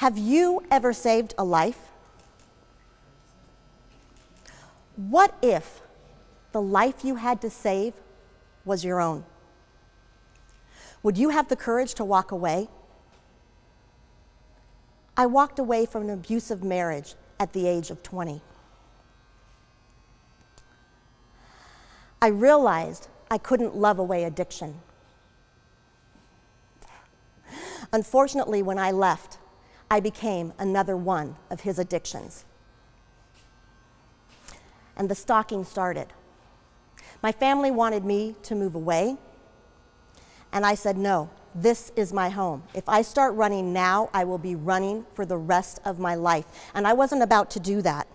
Have you ever saved a life? What if the life you had to save was your own? Would you have the courage to walk away? I walked away from an abusive marriage at the age of 20. I realized I couldn't love away addiction. Unfortunately, when I left, I became another one of his addictions. And the stalking started. My family wanted me to move away, and I said, no, this is my home. If I start running now, I will be running for the rest of my life. And I wasn't about to do that.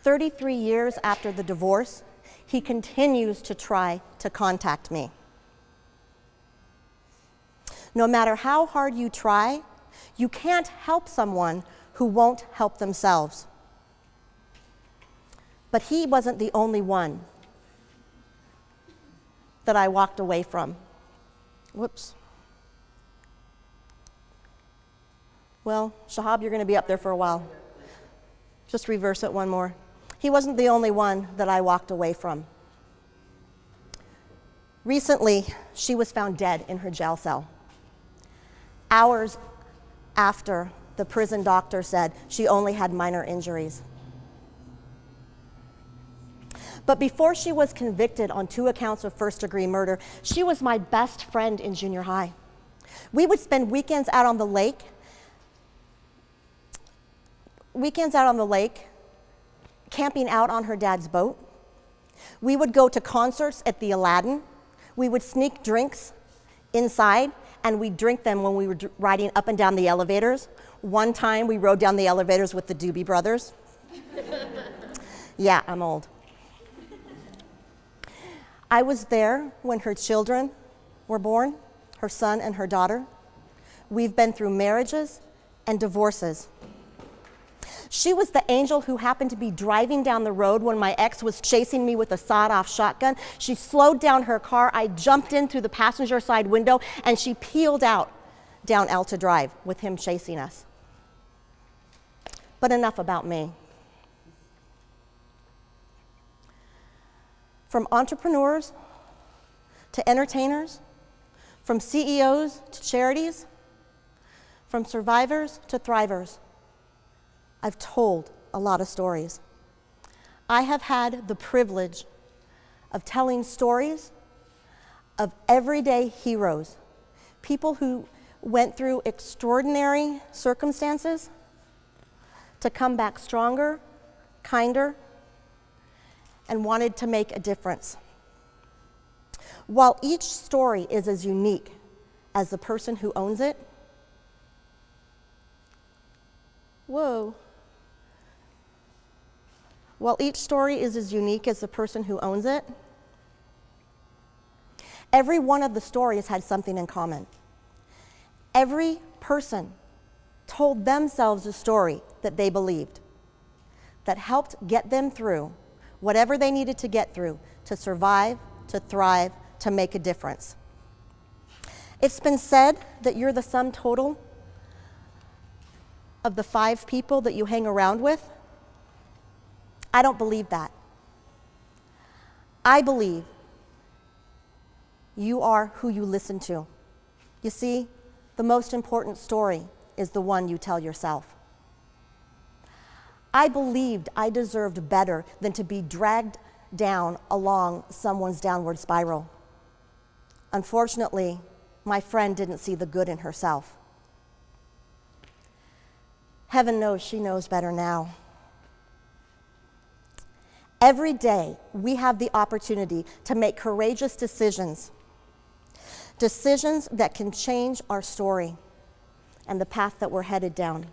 33 years after the divorce, he continues to try to contact me. No matter how hard you try, you can't help someone who won't help themselves. But he wasn't the only one that I walked away from. Whoops. Well, Shahab, you're going to be up there for a while. Just reverse it one more. He wasn't the only one that I walked away from. Recently, she was found dead in her jail cell. Hours after the prison doctor said she only had minor injuries. But before she was convicted on 2 accounts of first-degree murder, she was my best friend in junior high. We would spend weekends out on the lake, camping out on her dad's boat. We would go to concerts at the Aladdin. We would sneak drinks inside, and we'd drink them when we were riding up and down the elevators. One time, we rode down the elevators with the Doobie Brothers. Yeah, I'm old. I was there when her children were born, her son and her daughter. We've been through marriages and divorces. She was the angel who happened to be driving down the road when my ex was chasing me with a sawed-off shotgun. She slowed down her car. I jumped in through the passenger side window, and she peeled out down Alta Drive with him chasing us. But enough about me. From entrepreneurs to entertainers, from CEOs to charities, from survivors to thrivers, I've told a lot of stories. I have had the privilege of telling stories of everyday heroes, people who went through extraordinary circumstances to come back stronger, kinder, and wanted to make a difference. While each story is as unique as the person who owns it, While each story is as unique as the person who owns it, every one of the stories had something in common. Every person told themselves a story that they believed, that helped get them through whatever they needed to get through to survive, to thrive, to make a difference. It's been said that you're the sum total of the 5 people that you hang around with. I don't believe that. I believe you are who you listen to. You see, the most important story is the one you tell yourself. I believed I deserved better than to be dragged down along someone's downward spiral. Unfortunately, my friend didn't see the good in herself. Heaven knows she knows better now. Every day, we have the opportunity to make courageous decisions, decisions that can change our story and the path that we're headed down.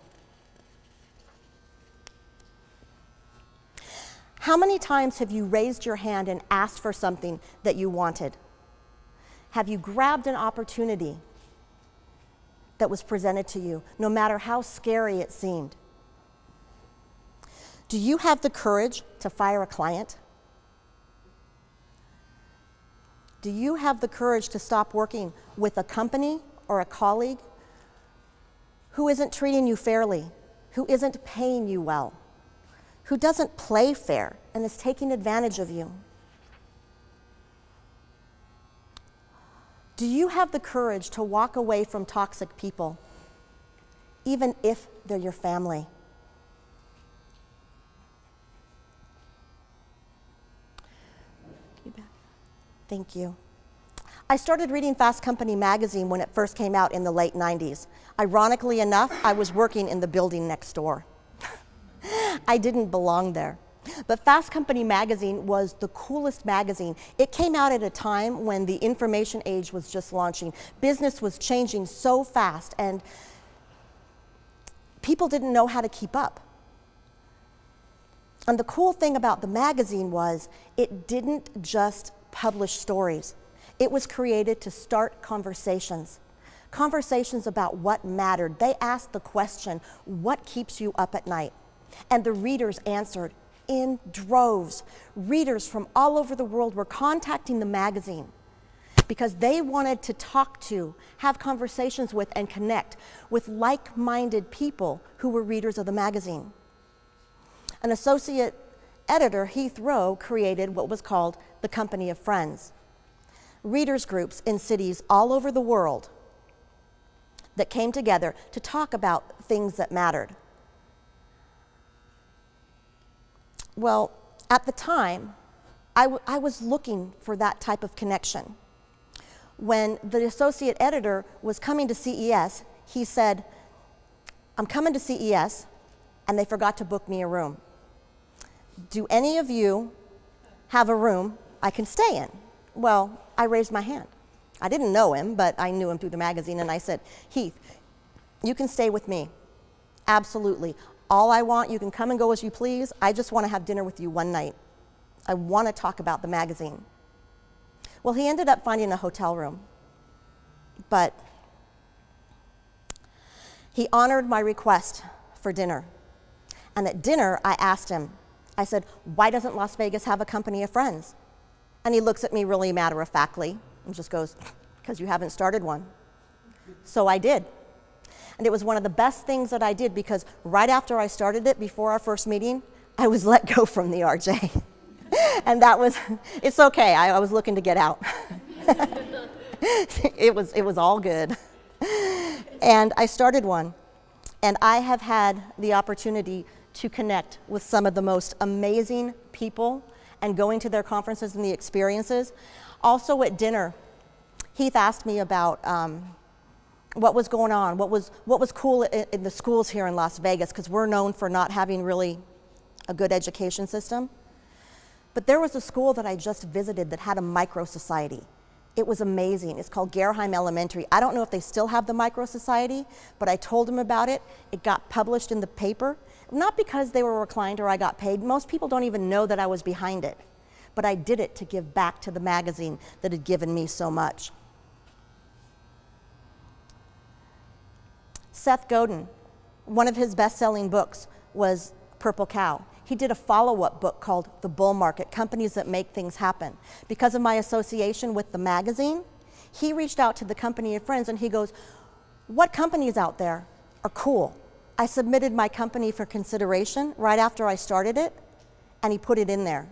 How many times have you raised your hand and asked for something that you wanted? Have you grabbed an opportunity that was presented to you, no matter how scary it seemed? Do you have the courage to fire a client? Do you have the courage to stop working with a company or a colleague who isn't treating you fairly, who isn't paying you well, who doesn't play fair and is taking advantage of you? Do you have the courage to walk away from toxic people, even if they're your family? Thank you. I started reading Fast Company magazine when it first came out in the late 90s. Ironically enough, I was working in the building next door. I didn't belong there. But Fast Company magazine was the coolest magazine. It came out at a time when the information age was just launching. Business was changing so fast, and people didn't know how to keep up. And the cool thing about the magazine was it didn't just publish stories. It was created to start conversations about what mattered. They asked the question, what keeps you up at night? And the readers answered in droves. Readers from all over the world were contacting the magazine because they wanted to talk to, have conversations with, and connect with like-minded people who were readers of the magazine. An associate editor, Heath Rowe, created what was called the Company of Friends, readers groups in cities all over the world that came together to talk about things that mattered. Well, at the time, I was looking for that type of connection. When the associate editor was coming to CES, he said, "I'm coming to CES, and they forgot to book me a room. Do any of you have a room I can stay in?" Well, I raised my hand. I didn't know him, but I knew him through the magazine, and I said, "Heath, you can stay with me. Absolutely. All I want, you can come and go as you please. I just want to have dinner with you one night. I want to talk about the magazine." Well, he ended up finding a hotel room, but he honored my request for dinner. And at dinner, I asked him, I said, "Why doesn't Las Vegas have a company of friends?" And he looks at me really matter-of-factly and just goes, "Because you haven't started one." So I did. And it was one of the best things that I did, because right after I started it, before our first meeting, I was let go from the RJ. And that was, it's okay, I was looking to get out. It was all good. And I started one. And I have had the opportunity to connect with some of the most amazing people and going to their conferences and the experiences. Also at dinner, Heath asked me about what was going on, what was cool in the schools here in Las Vegas, because we're known for not having really a good education system. But there was a school that I just visited that had a micro society. It was amazing. It's called Gerheim Elementary. I don't know if they still have the micro society, but I told them about it. It got published in the paper, not because they were reclined or I got paid. Most people don't even know that I was behind it. But I did it to give back to the magazine that had given me so much. Seth Godin, one of his best-selling books was Purple Cow. He did a follow-up book called The Bull Market, Companies That Make Things Happen. Because of my association with the magazine, he reached out to the Company of Friends and he goes, "What companies out there are cool?" I submitted my company for consideration right after I started it, and he put it in there.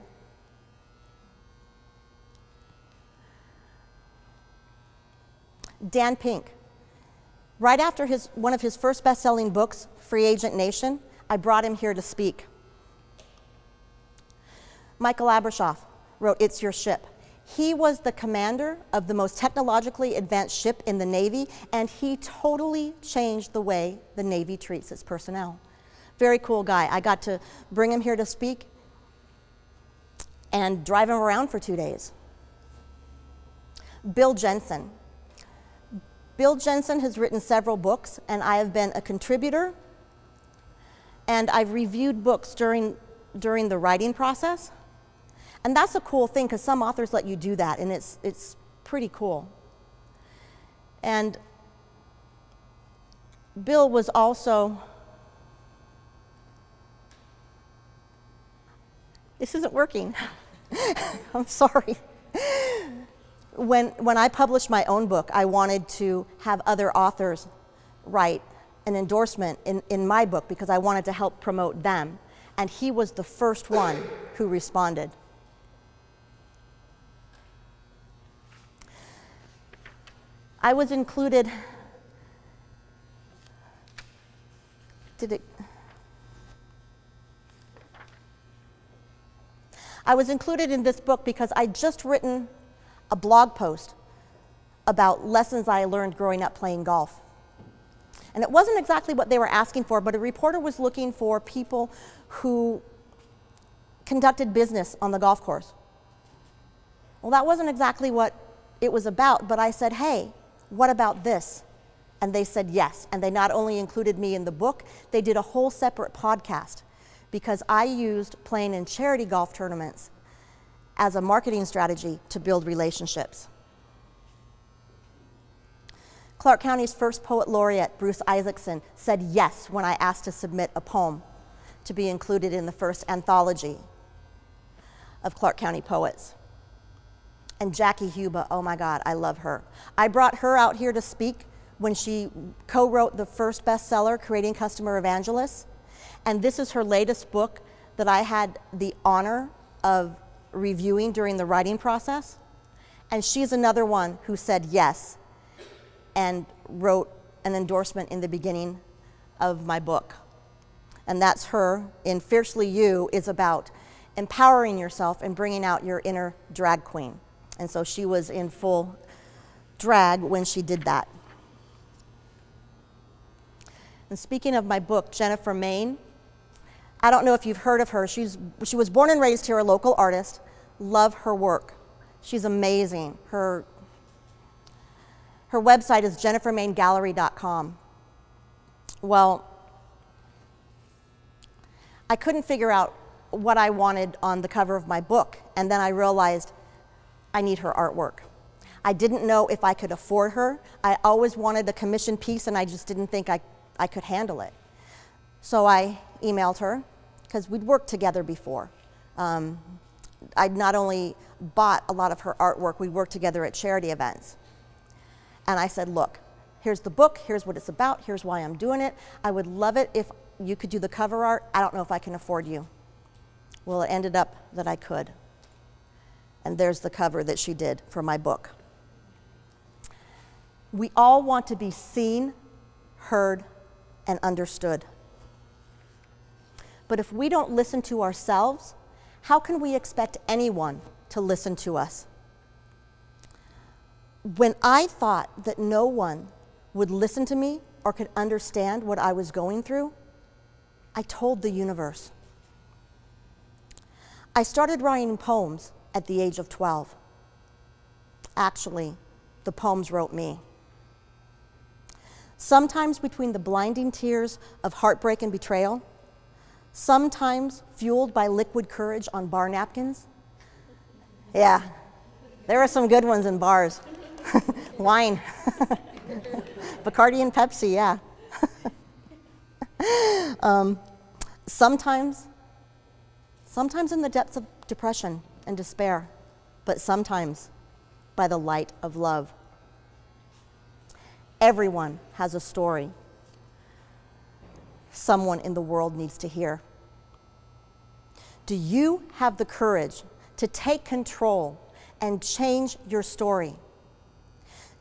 Dan Pink. Right after one of his first best-selling books, Free Agent Nation, I brought him here to speak. Michael Abrashoff wrote It's Your Ship. He was the commander of the most technologically advanced ship in the Navy, and he totally changed the way the Navy treats its personnel. Very cool guy. I got to bring him here to speak and drive him around for 2 days. Bill Jensen. Bill Jensen has written several books, and I have been a contributor, and I've reviewed books during the writing process. And that's a cool thing, because some authors let you do that, and it's pretty cool. And Bill was also, this isn't working. I'm sorry. When I published my own book, I wanted to have other authors write an endorsement in my book because I wanted to help promote them. And he was the first one who responded. I was included, I was included in this book because I'd just written a blog post about lessons I learned growing up playing golf. And it wasn't exactly what they were asking for, but a reporter was looking for people who conducted business on the golf course. Well, that wasn't exactly what it was about, but I said, hey, what about this? And they said yes. And they not only included me in the book, they did a whole separate podcast because I used playing in charity golf tournaments as a marketing strategy to build relationships. Clark County's first poet laureate, Bruce Isaacson, said yes when I asked to submit a poem to be included in the first anthology of Clark County poets. And Jackie Huba, oh my God, I love her. I brought her out here to speak when she co-wrote the first bestseller, Creating Customer Evangelists. And this is her latest book that I had the honor of reviewing during the writing process. And she's another one who said yes and wrote an endorsement in the beginning of my book. And that's her in Fiercely You is about empowering yourself and bringing out your inner drag queen. And so she was in full drag when she did that. And speaking of my book, Jennifer Main, I don't know if you've heard of her. She was born and raised here, a local artist. Love her work. She's amazing. Her website is jennifermaingallery.com. Well, I couldn't figure out what I wanted on the cover of my book, and then I realized I need her artwork. I didn't know if I could afford her. I always wanted a commission piece, and I just didn't think I could handle it. So I emailed her, because we'd worked together before. I'd not only bought a lot of her artwork, we worked together at charity events. And I said, look, here's the book, here's what it's about, here's why I'm doing it. I would love it if you could do the cover art. I don't know if I can afford you. Well, it ended up that I could. And there's the cover that she did for my book. We all want to be seen, heard, and understood. But if we don't listen to ourselves, how can we expect anyone to listen to us? When I thought that no one would listen to me or could understand what I was going through, I told the universe. I started writing poems at the age of 12. Actually, the poems wrote me. Sometimes between the blinding tears of heartbreak and betrayal, sometimes fueled by liquid courage on bar napkins. Yeah, there are some good ones in bars. Wine. Bacardi and Pepsi, yeah. Sometimes in the depths of depression and despair, but sometimes by the light of love. Everyone has a story someone in the world needs to hear. Do you have the courage to take control and change your story?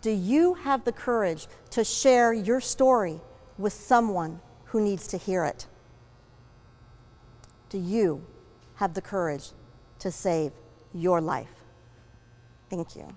Do you have the courage to share your story with someone who needs to hear it? Do you have the courage to save your life? Thank you.